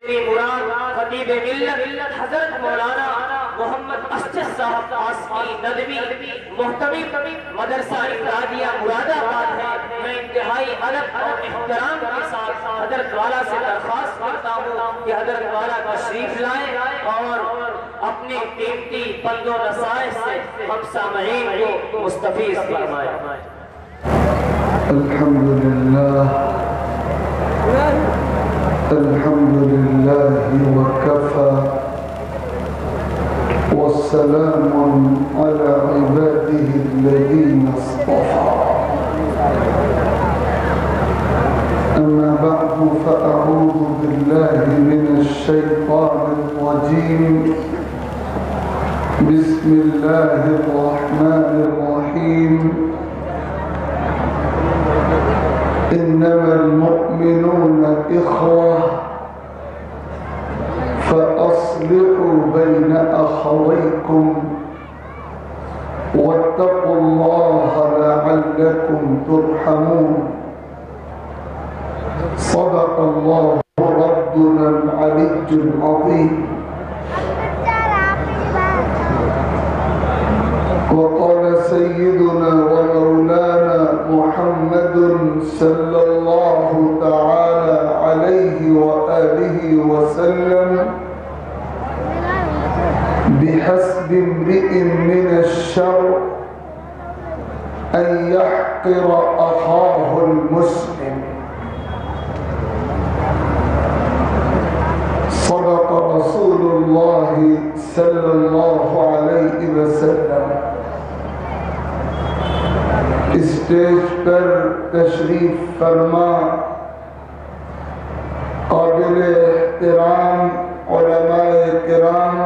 مراد خطیب ملت حضرت مولانا محمد اسجد صاحب قاسمی ندوی محتمم مدرسہ امدادیہ مراد آباد ہے۔ میں انتہائی ادب اور احترام کے ساتھ حضرت والا سے درخواست کرتا ہوں کہ حضرت والا تشریف لائیں اور اپنے قیمتی پند و نصائح سے ہم سامعین کو مستفیض فرمائیں۔ الحمد لله وكفى والسلام على عباده الذين اصطفى أما بعد فأعوذ بالله من الشيطان الرجيم بسم الله الرحمن الرحيم إنما المؤمنون إخوة فأصلحوا بين أخويكم واتقوا الله لعلكم ترحمون صدق الله ربنا العلي العظيم وقال سيدنا ومولانا محمد صلى الله تعالى عليه وآله وسلم بحسب امرئ من الشر أن يحقر أخاه المسلم صدق رسول الله صلى الله عليه وسلم۔ اسٹیج پر تشریف فرما قابل احترام علماء کرام،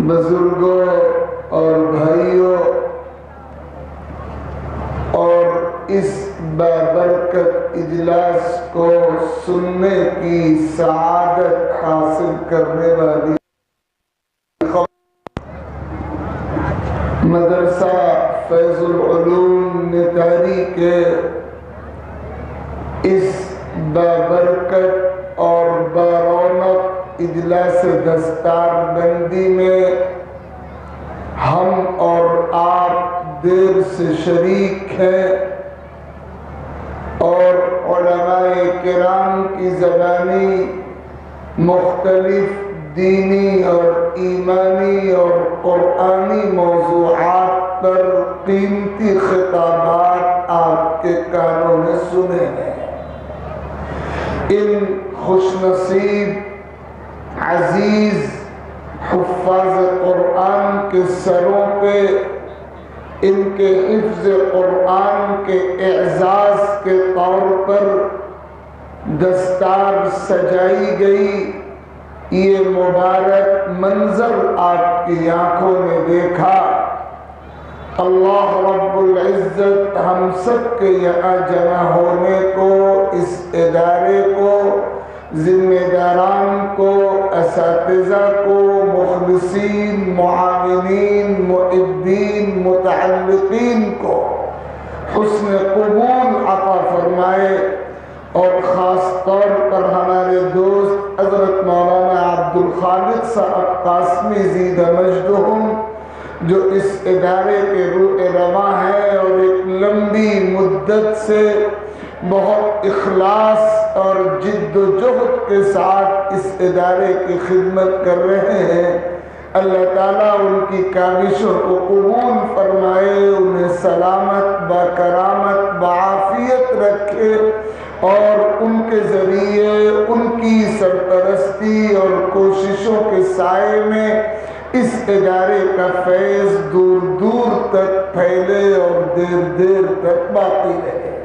بزرگوں اور بھائیوں، اور اس بابرکت اجلاس کو سننے کی سعادت حاصل کرنے والی مدرسہ فیض العلوم نتاری کے اس بابرکت اور بارونق اجلاس دستار بندی میں ہم اور آپ دیر سے شریک ہیں، اور علماء کرام کی زبانی مختلف دینی اور ایمانی اور قرآنی موضوعات پر قیمتی خطابات آپ کے کانوں میں سنے ہیں۔ ان خوش نصیب عزیز حفاظ قرآن کے سروں پہ ان کے حفظ قرآن کے اعزاز کے طور پر دستار سجائی گئی، یہ مبارک منظر آپ کی آنکھوں نے دیکھا۔ اللہ رب العزت ہم سب کے یہاں جمع ہونے کو، اس ادارے کو، ذمہ داران کو، اساتذہ کو، مخلصین، معاونین، معدین، متعلقین کو حسن قبول عطا فرمائے، اور خاص طور پر ہمارے دوست حضرت مولانا عبدالخالق صاحب قاسمی زیدہ مجدہم جو اس ادارے کے روح رواں ہیں اور ایک لمبی مدت سے بہت اخلاص اور جد و جہد کے ساتھ اس ادارے کی خدمت کر رہے ہیں، اللہ تعالیٰ ان کی کاوشوں کو قبول فرمائے، انہیں سلامت باکرامت بعافیت رکھے، اور ان کے ذریعے ان کی سرپرستی اور کوششوں کے سائے میں اس ادارے کا فیض دور دور تک پھیلے اور دیر دیر تک باقی رہے۔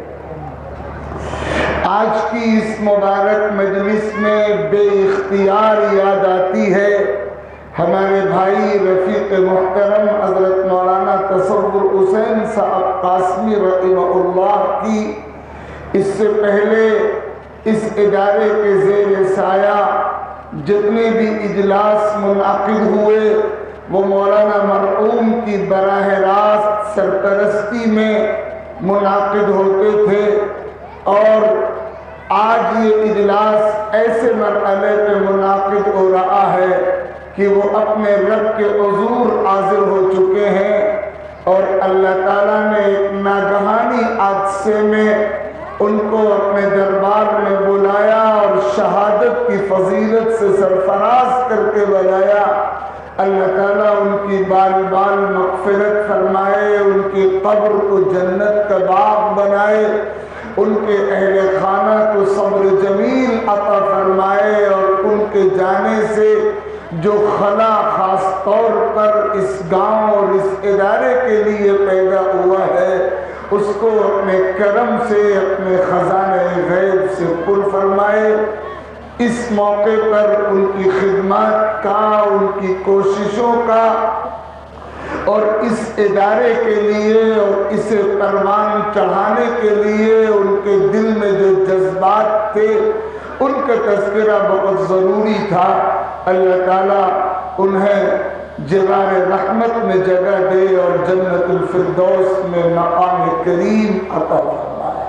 آج کی اس مبارک مجلس میں بے اختیار یاد آتی ہے ہمارے بھائی رفیق محترم حضرت مولانا تصور حسین صاحب قاسمی رحمہ اللہ کی۔ اس سے پہلے اس ادارے کے زیر سایہ جتنے بھی اجلاس منعقد ہوئے وہ مولانا مرحوم کی براہ راست سرپرستی میں منعقد ہوتے تھے، اور آج یہ اجلاس ایسے مرحلے پہ منعقد ہو رہا ہے کہ وہ اپنے رب کے حضور حاضر ہو چکے ہیں اور اللہ تعالیٰ نے ایک ناگہانی حادثے میں ان کو اپنے دربار میں بلایا اور شہادت کی فضیلت سے سرفراز کر کے بلایا۔ اللہ تعالیٰ ان کی بال بال مغفرت فرمائے، ان کی قبر کو جنت کا باغ بنائے، ان کے اہل خانہ کو صبر جمیل عطا فرمائے، اور ان کے جانے سے جو خلا خاص طور پر اس گاؤں اور اس ادارے کے لیے پیدا ہوا ہے اس کو اپنے کرم سے اپنے خزانہ غیب سے پر فرمائے۔ اس موقع پر ان کی خدمات کا، ان کی کوششوں کا اور اس ادارے کے لیے اور اسے پروان چڑھانے کے لیے ان کے دل میں جو جذبات تھے ان کا تذکرہ بہت ضروری تھا۔ اللہ تعالیٰ انہیں جوار رحمت میں جگہ دے اور جنت الفردوس میں مقام کریم عطا فرمائے۔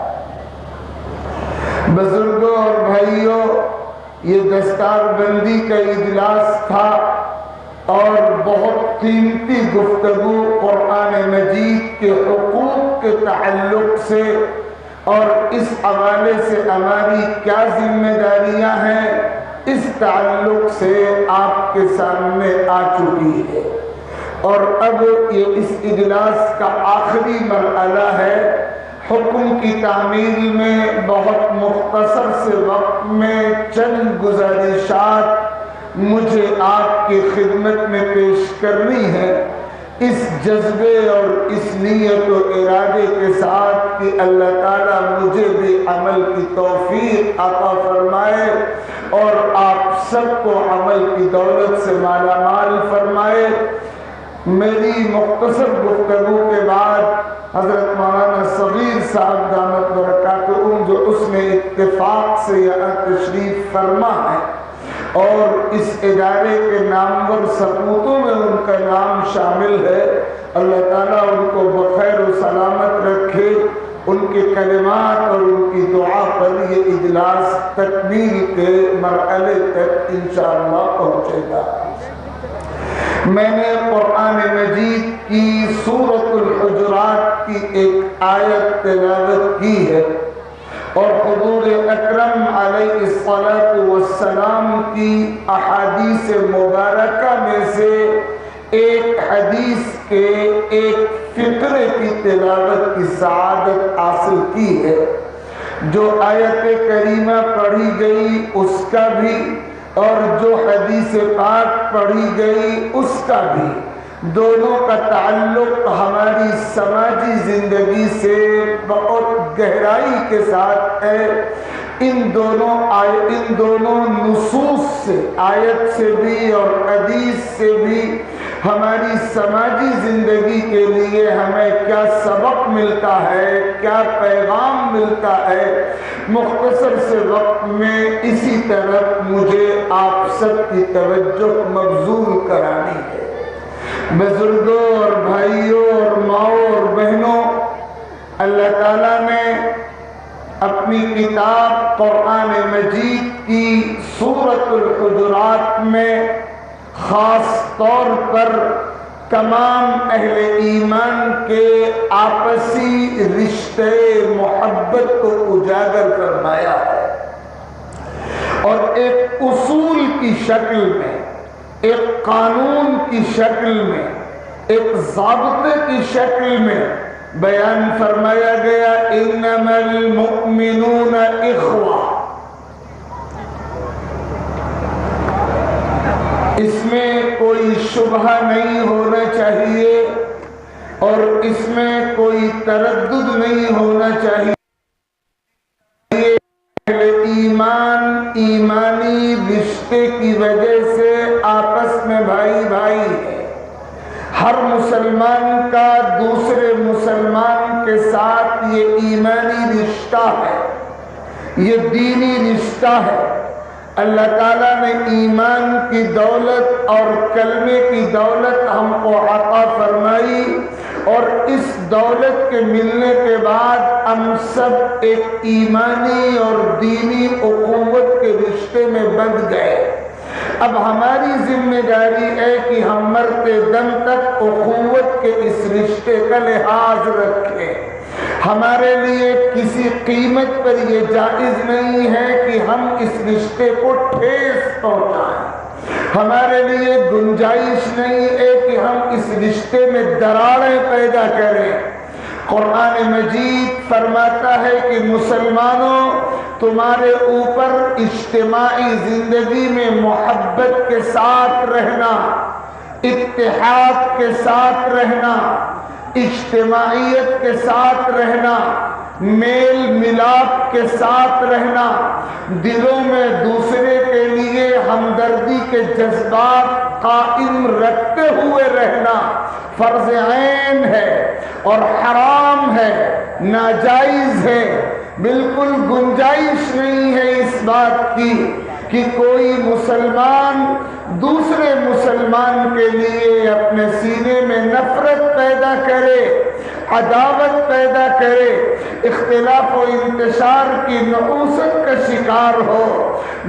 بزرگوں اور بھائیوں، یہ دستار بندی کا اجلاس تھا اور بہت قیمتی گفتگو قرآن مجید کے حقوق کے تعلق سے اور اس حوالے سے ہماری کیا ذمہ داریاں ہیں اس تعلق سے آپ کے سامنے آ چکی ہے، اور اب یہ اس اجلاس کا آخری مرحلہ ہے۔ حکم کی تعمیل میں بہت مختصر سے وقت میں چند گزارشات مجھے آپ کی خدمت میں پیش کرنی ہے، اس جذبے اور اس نیت و ارادے کے ساتھ کہ اللہ تعالیٰ مجھے بھی عمل کی توفیق عطا فرمائے اور آپ سب کو عمل کی دولت سے مالا مال فرمائے۔ میری مختصر گفتگو کے بعد حضرت مولانا صغیر صاحب دامت برکاتہم جو اس نے اتفاق سے یہاں تشریف فرما ہے اور اس ادارے کے نامور سپوتوں میں ان کا نام شامل ہے، اللہ تعالیٰ ان کو بخیر و سلامت رکھے، ان کے کلمات اور ان کی دعا پر یہ اجلاس تکمیل کے مرحلے تک انشاءاللہ پہنچے گا۔ میں نے قرآن مجید کی سورۃ الحجرات کی ایک آیت تلاوت کی ہے اور حضور اکرم علیہ الصلاۃ والسلام کی احادیث مبارکہ میں سے ایک حدیث کے ایک فقرے کی تلاوت کی سعادت حاصل کی ہے۔ جو آیت کریمہ پڑھی گئی اس کا بھی اور جو حدیث پاک پڑھی گئی اس کا بھی، دونوں کا تعلق ہماری سماجی زندگی سے بہت گہرائی کے ساتھ ہے۔ ان دونوں نصوص سے، آیت سے بھی اور حدیث سے بھی ہماری سماجی زندگی کے لیے ہمیں کیا سبق ملتا ہے، کیا پیغام ملتا ہے، مختصر سے وقت میں اسی طرف مجھے آپ سب کی توجہ مبذول کرانی ہے۔ بزرگوں اور بھائیوں اور ماؤں اور بہنوں، اللہ تعالیٰ نے اپنی کتاب قرآن مجید کی سورۃ الحجرات میں خاص طور پر تمام اہل ایمان کے آپسی رشتے محبت کو اجاگر فرمایا ہے اور ایک اصول کی شکل میں، ایک قانون کی شکل میں، ایک ضابطے کی شکل میں بیان فرمایا گیا، انما المؤمنون اخوہ۔ اس میں کوئی شبہ نہیں ہونا چاہیے اور اس میں کوئی تردد نہیں ہونا چاہیے۔ ایمان ایمانی رشتے کی وجہ سے آپس میں بھائی بھائی ہے۔ ہر مسلمان کا دوسرے مسلمان کے ساتھ یہ ایمانی رشتہ ہے، یہ دینی رشتہ ہے۔ اللہ تعالیٰ نے ایمان کی دولت اور کلمے کی دولت ہم کو عطا فرمائی اور اس دولت کے ملنے کے بعد ہم سب ایک ایمانی اور دینی اخوت کے رشتے میں بندھ گئے۔ اب ہماری ذمہ داری ہے کہ ہم مرتے دم تک اخوت کے اس رشتے کا لحاظ رکھیں۔ ہمارے لیے کسی قیمت پر یہ جائز نہیں ہے کہ ہم اس رشتے کو ٹھیس پہنچائیں۔ ہمارے لیے گنجائش نہیں ہے کہ ہم اس رشتے میں دراڑیں پیدا کریں۔ قرآن مجید فرماتا ہے کہ مسلمانوں، تمہارے اوپر اجتماعی زندگی میں محبت کے ساتھ رہنا، اتحاد کے ساتھ رہنا، اجتماعیت کے ساتھ رہنا، میل ملاپ کے ساتھ رہنا، دلوں میں دوسرے کے لیے ہمدردی کے جذبات قائم رکھتے ہوئے رہنا فرض عین ہے اور حرام ہے، ناجائز ہے۔ بالکل گنجائش نہیں ہے اس بات کی کہ کوئی مسلمان دوسرے مسلمان کے لیے اپنے سینے میں نفرت پیدا کرے، عداوت پیدا کرے، اختلاف و انتشار کی نحوست کا شکار ہو۔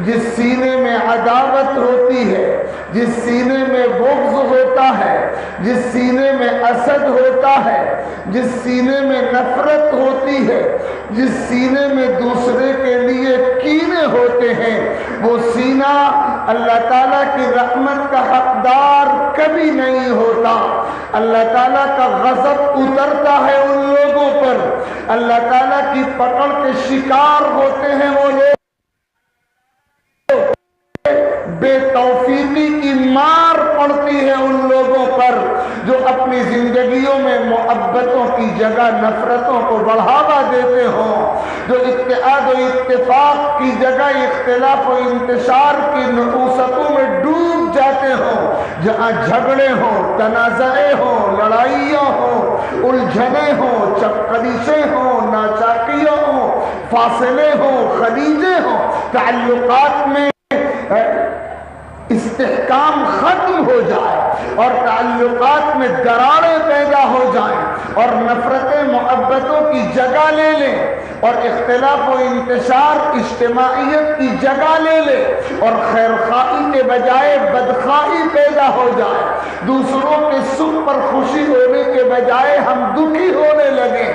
جس سینے میں عداوت ہوتی ہے، جس سینے میں بغض ہوتا ہے، جس سینے میں حسد ہوتا ہے، جس سینے میں نفرت ہوتی ہے، جس سینے میں دوسرے کے لیے کینے ہوتے ہیں، وہ سینہ اللہ تعالیٰ کی رحمت کا حقدار کبھی نہیں ہوتا۔ اللہ تعالیٰ کا غضب اترتا ہے ان لوگوں پر، اللہ تعالیٰ کی پکڑ کے شکار ہوتے ہیں وہ لوگ، بے توفیقی کی مار پڑتی ہے ان لوگوں پر جو اپنی زندگیوں میں محبتوں کی جگہ نفرتوں کو بڑھاوا دیتے ہوں، جو اتحاد و اتفاق کی جگہ اختلاف و انتشار کی نحوستوں میں ڈوب جاتے ہوں، جہاں جھگڑے ہوں، تنازعے ہوں، لڑائیاں ہوں، الجھنیں ہوں، چکریشیں ہوں، ناچاکیاں ہوں، فاصلے ہوں، خلیجیں ہوں، تعلقات میں استحکام ختم ہو جائے اور تعلقات میں دراڑیں پیدا ہو جائیں اور نفرتیں محبتوں کی جگہ لے لیں اور اختلاف و انتشار اجتماعیت کی جگہ لے لے اور خیرخواہی کے بجائے بدخواہی پیدا ہو جائے، دوسروں کے سکھ پر خوشی ہونے کے بجائے ہم دکھی ہونے لگے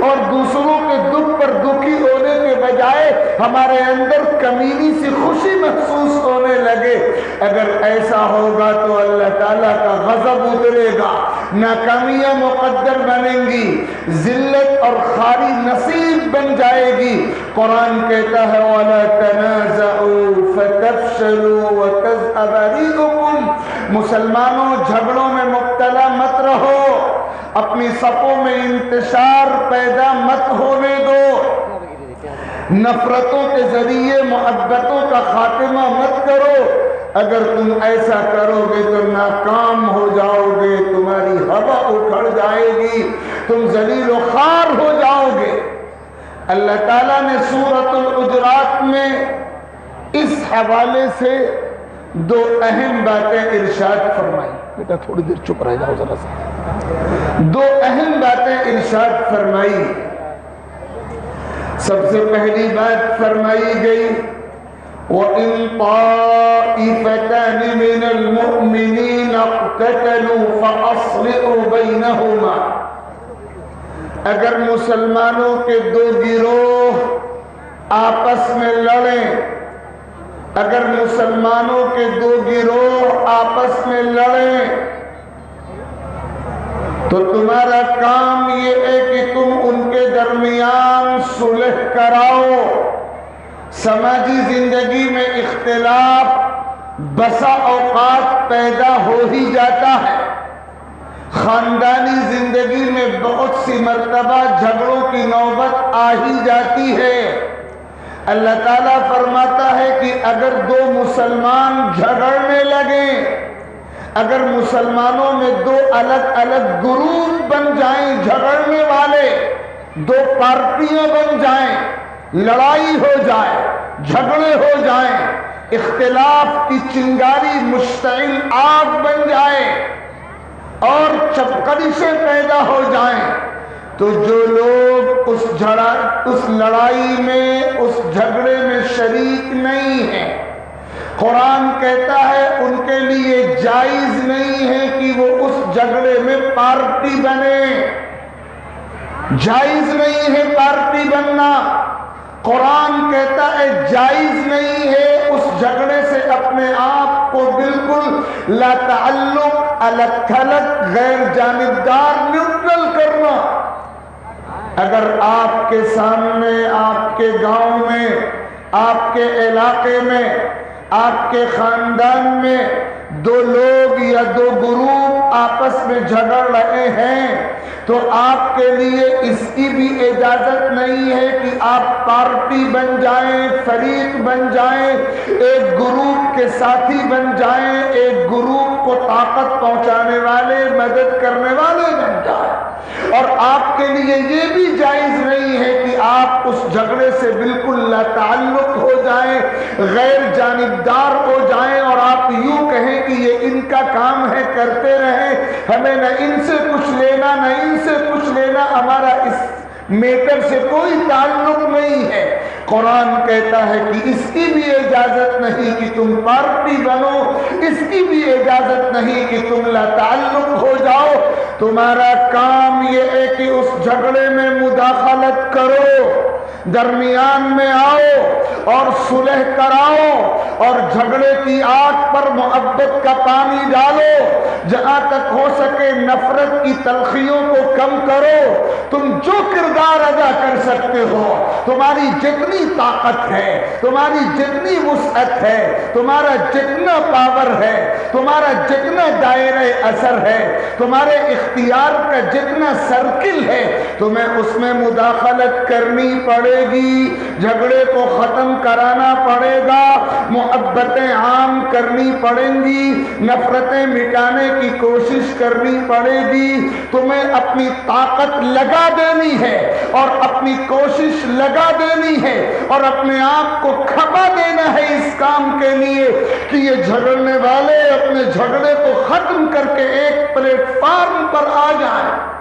اور دوسروں کے دکھ پر دکھی ہونے کے بجائے ہمارے اندر کمینی سی خوشی محسوس ہونے لگے۔ اگر ایسا ہوگا تو اللہ تعالیٰ کا غضب اترے گا، ناکامیاں مقدر بنیں گی، ذلت اور خاری نصیب بن جائے گی۔ قرآن کہتا ہے وَلَا تَنَازَعُوا فَتَفْشَلُوا وَتَذْهَبَ رِيحُكُمْ، مسلمانوں جھگڑوں میں مبتلا مت رہو، اپنی صفوں میں انتشار پیدا مت ہونے دو، نفرتوں کے ذریعے محبتوں کا خاتمہ مت کرو۔ اگر تم ایسا کرو گے تو ناکام ہو جاؤ گے، تمہاری ہوا اکھڑ جائے گی، تم ذلیل و خوار ہو جاؤ گے۔ اللہ تعالیٰ نے سورۃ الحجرات میں اس حوالے سے دو اہم باتیں ارشاد فرمائی۔ بیٹا تھوڑی دیر چپ رہ جاؤ ذرا سا۔ دو اہم باتیں ارشاد فرمائی۔ سب سے پہلی بات فرمائی گئی وَإِن طَائِفَتَانِ مِنَ الْمُؤْمِنِينَ اقْتَتَلُوا فَأَصْلِحُوا بَيْنَهُمَا، اگر مسلمانوں کے دو گروہ آپس میں لڑیں، اگر مسلمانوں کے دو گروہ آپس میں لڑیں تو تمہارا کام یہ ہے کہ تم ان کے درمیان صلح کراؤ۔ سماجی زندگی میں اختلاف بسا اوقات پیدا ہو ہی جاتا ہے، خاندانی زندگی میں بہت سی مرتبہ جھگڑوں کی نوبت آ ہی جاتی ہے۔ اللہ تعالیٰ فرماتا ہے کہ اگر دو مسلمان جھگڑنے لگیں، اگر مسلمانوں میں دو الگ الگ گروپ بن جائیں، جھگڑنے والے دو پارٹیاں بن جائیں، لڑائی ہو جائے، جھگڑے ہو جائیں، اختلاف کی چنگاری مشتعل آگ بن جائے اور چپکڑیشیں پیدا ہو جائیں تو جو لوگ اس لڑائی میں اس جھگڑے میں شریک نہیں ہیں، قرآن کہتا ہے ان کے لیے جائز نہیں ہے کہ وہ اس جھگڑے میں پارٹی بنے، جائز نہیں ہے پارٹی بننا۔ قرآن کہتا ہے جائز نہیں ہے اس جھگڑے سے اپنے آپ کو بالکل لا تعلق، الگ تھلگ، غیر جانبدار، نیوٹرل کرنا۔ اگر آپ کے سامنے، آپ کے گاؤں میں، آپ کے علاقے میں، آپ کے خاندان میں دو لوگ یا دو گروپ آپس میں جھگڑ رہے ہیں تو آپ کے لیے اس کی بھی اجازت نہیں ہے کہ آپ پارٹی بن جائیں، فریق بن جائیں، ایک گروپ کے ساتھی بن جائیں، ایک گروپ کو طاقت پہنچانے والے، مدد کرنے والے بن جائیں۔ اور آپ کے لیے یہ بھی جائز نہیں ہے کہ آپ اس جھگڑے سے بالکل لا تعلق ہو جائیں، غیر جانبدار ہو جائیں اور آپ یوں کہیں کہ یہ ان کا کام ہے، کرتے رہیں، ہمیں نہ ان سے کچھ لینا نہ ان سے کچھ لینا، ہمارا اس میٹر سے کوئی تعلق نہیں ہے۔ قرآن کہتا ہے کہ اس کی بھی اجازت نہیں کہ تم پارٹی بنو، اس کی بھی اجازت نہیں کہ تم لا تعلق ہو جاؤ۔ تمہارا کام یہ ہے کہ اس جھگڑے میں مداخلت کرو، درمیان میں آؤ اور صلح کراؤ اور جھگڑے کی آگ پر محبت کا پانی ڈالو، جہاں تک ہو سکے نفرت کی تلخیوں کو کم کرو۔ تم جو کردار ادا کر سکتے ہو، تمہاری جتنی طاقت ہے، تمہاری جتنی وسعت ہے، تمہارا جتنا پاور ہے، تمہارا جتنا دائرہ اثر ہے، تمہارے اختیار کا جتنا سرکل ہے، تمہیں اس میں مداخلت کرنی پڑے گی، جھگڑے کو ختم کرانا پڑے گا، محبتیں عام کرنی پڑیں گی، نفرتیں مٹانے کی کوشش کرنی پڑے گی۔ تمہیں اپنی طاقت لگا دینی ہے اور اپنی کوشش لگا دینی ہے اور اپنے آپ کو کھپا دینا ہے اس کام کے لیے کہ یہ جھگڑنے والے اپنے جھگڑے کو ختم کر کے ایک پلیٹ فارم پر آ جائیں،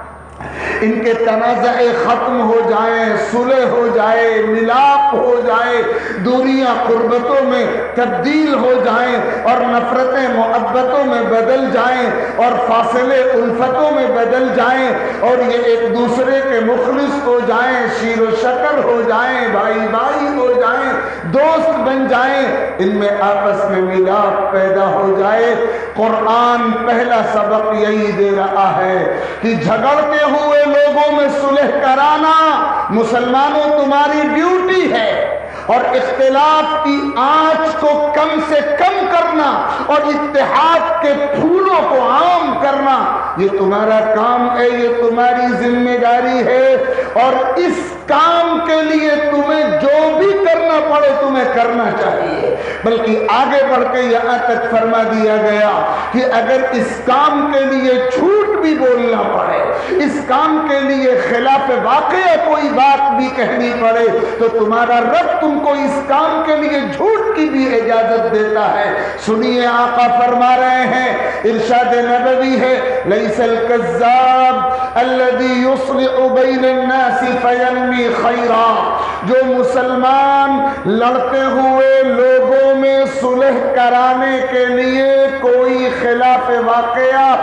ان کے تنازع ختم ہو جائیں، صلح ہو جائے، ملاپ ہو جائے، دوریاں قربتوں میں تبدیل ہو جائیں اور نفرتیں محبتوں میں بدل جائیں اور فاصلے الفتوں میں بدل جائیں اور یہ ایک دوسرے کے مخلص ہو جائیں، شیر و شکر ہو جائیں، بھائی بھائی ہو جائیں، دوست بن جائیں، ان میں آپس میں ملاپ پیدا ہو جائے۔ قرآن پہلا سبق یہی دے رہا ہے کہ جھگڑتے ہوئے لوگوں میں صلح کرانا مسلمانوں تمہاری ڈیوٹی ہے، اور اختلاف کی آنچ کو کم سے کم کرنا اور اتحاد کے پھولوں کو عام کرنا یہ تمہارا کام ہے، یہ تمہاری ذمہ داری ہے، اور اس کام کے لیے تمہیں جو بھی کرنا پڑے تمہیں کرنا چاہیے۔ بلکہ آگے بڑھ کے یہاں تک فرما دیا گیا کہ اگر اس کام کے لیے جھوٹ بھی بولنا پڑے، اس کام کے لیے خلاف واقعہ کوئی بات بھی کہنی پڑے تو تمہارا رب تم کو اس کام کے لیے جھوٹ کی بھی اجازت دیتا ہے۔ سنیے آقا فرما رہے ہیں، ارشاد نبوی ہے، لیس الکذاب الذی یصلح بین الناس فینمی خیرا۔ جو مسلمان لڑتے ہوئے لوگوں میں صلح کرانے کے لیے کوئی خلاف واقعہ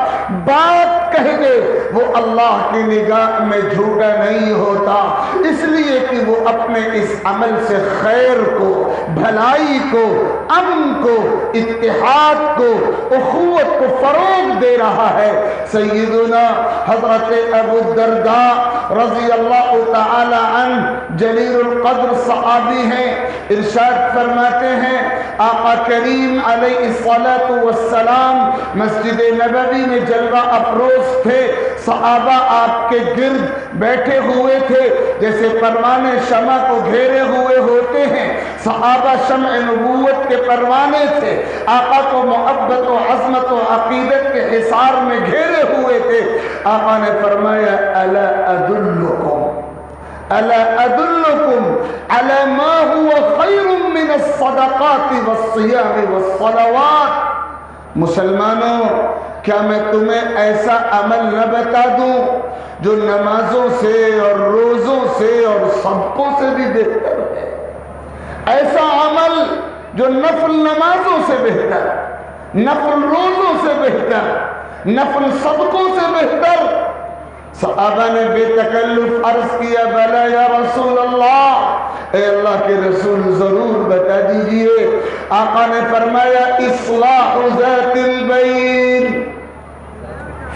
بات کہہ دے وہ اللہ کی نگاہ میں جھوٹا نہیں ہوتا، اس لیے کہ وہ اپنے اس عمل سے خیر کو، بھلائی کو، امن کو، اتحاد کو، اخوت کو فروغ دے رہا ہے۔ سیدنا حضرت ابو الدرداء رضی اللہ تعالی عنہ جلیل القدر صحابی ہیں، ارشاد فرماتے ہیں آقا کریم علیہ الصلوۃ والسلام مسجد نبوی میں جلوہ افروز تھے، صحابہ آپ کے گرد بیٹھے ہوئے تھے جیسے پروانے شمع کو گھیرے ہوئے ہوتے ہیں۔ صحابہ شمع نبوت کے پروانے تھے، آقا کو محبت و عظمت و عقیدت کے حصار میں گھیرے ہوئے تھے۔ آقا نے فرمایا الا ادلکم الا ادلکم علی ما هو خیر من الصدقات والصیام والصلوات۔ مسلمانوں، کیا میں تمہیں ایسا عمل نہ بتا دوں جو نمازوں سے اور روزوں سے اور صدقوں سے بھی بہتر ہے؟ ایسا عمل جو نفل نمازوں سے بہتر، نفل روزوں سے بہتر، نفل صدقوں سے بہتر۔ صحابہ نے بے تکلف عرض کیا، بلا یا رسول اللہ، اے اللہ کے رسول ضرور بتا دیجئے۔ آقا نے فرمایا، اصلاح ذات البین،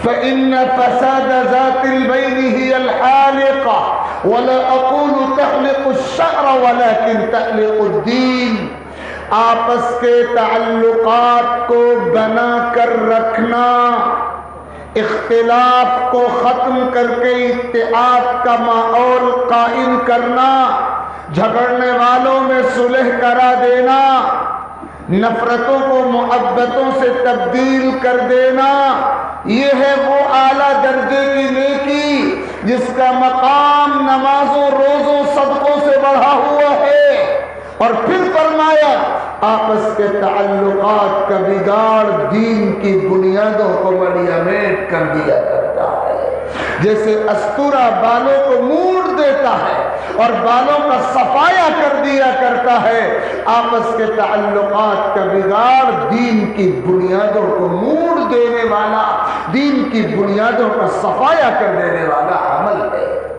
فإن فساد ذات البین ہی الحالقہ، ولا اقول تحلق الشعر ولكن تحلق الدین۔ آپس کے تعلقات کو بنا کر رکھنا، اختلاف کو ختم کر کے اتحاد کا ماحول قائم کرنا، جھگڑنے والوں میں صلح کرا دینا، نفرتوں کو محبتوں سے تبدیل کر دینا، یہ ہے وہ اعلیٰ درجے کی نیکی جس کا مقام نمازوں روزوں صدقوں سے بڑھا ہوا ہے۔ اور پھر فرمایا، آپس کے تعلقات کا بگاڑ دین کی بنیادوں کو ملیامیٹ کر دیا کرتا ہے۔ جیسے استورا بالوں کو موڑ دیتا ہے اور بالوں کا صفایا کر دیا کرتا ہے، آپس کے تعلقات کا بگاڑ دین کی بنیادوں کو موڑ دینے والا، دین کی بنیادوں کا صفایا کر دینے والا عمل ہے۔